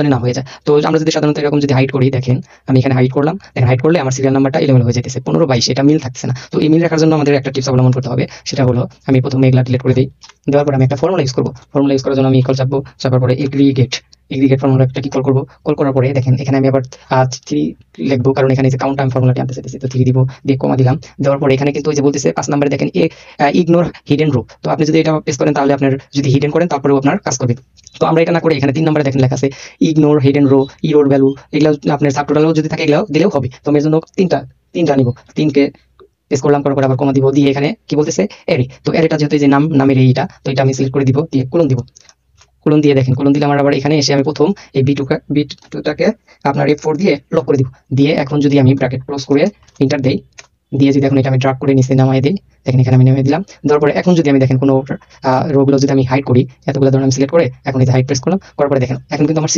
জানি না হয়ে যায়। তো আমরা যদি সাধারণত এরকম যদি হাইড করি, দেখেন আমি এখানে হাইড করলাম, দেখেন হাইড করলে আমার সিরিয়াল নাম্বারটা এলোমেলো হয়ে যেতেছে, 15-22 এটা মিল থাকছে না। তো এই মিল রাখার জন্য আমাদের একটা টিপস অবলম্বন করতে হবে, সেটা হলো আমি প্রথমে এগুলা ডিলিট করে দিই। দেওয়ার পরে আমি একটা ফর্মুলা ইউজ করবো। ফর্মুলা ইউজ করার জন্য আমি ইকুয়াল চাপবো, চাপার পরে এগ্রিগেট ফর্মুলা একটা কি কল করবো, কল করার পরে দেখেন এখানে আমি আবার 3 লিখবো, কারণ এখানে যে কাউন্ট আমি ফর্মুলাটি আনতে চাইতেছি, তো 3 দিব, দিয়ে কমা দিলাম। দেওয়ার পরে এখানে কিন্তু ওই যে বলতেছে 5 নম্বরে দেখেন ইগনোর হিডেন রো। তো আপনি যদি এটা পেস্ট করেন তাহলে আপনার যদি হিডেন করেন তারপরেও আপনার কাজ করবে। তো আমরা এটা না করে এখানে 3 নম্বরে দেখেন লেখা আছে ignore hidden row, error value, এগুলো আপনার সাবটোটালও যদি থাকে এগুলো দিলেও হবে। তো আমি এর জন্য তিনটা নিব, 3কে পেস্ট করলাম, করার পর আবার কমা দিব, দিয়ে এখানে কি বলতেছে অ্যারে। তো অ্যারেটা যেহেতু এই যে নামের এইটা, তো এটা আমি সিলেক্ট করে দিব, দিয়ে কোলন দিব। কোলন দিয়ে দেখেন, কোলন দিলে আমার আবার এখানে এসে আমি প্রথম এই বি2টাকে আপনার F4 দিয়ে লক করে দিব। দিয়ে এখন যদি আমি ব্র্যাকেট ক্লোজ করে এন্টার দেই, দিয়ে যদি এখন এটা আমি ড্রাগ করে নিচে নামাই দিই, দেখেন এখানে আমি নামিয়ে দিলাম। দেওয়ার পরে এখন যদি আমি দেখেন কোনো রোগুলো যদি আমি হাইড করি, এতগুলো ধরুন আমি সিলেক্ট করে এখন এই যে হাইড প্রেস করলাম, করার পরে দেখেন এখন কিন্তু আমার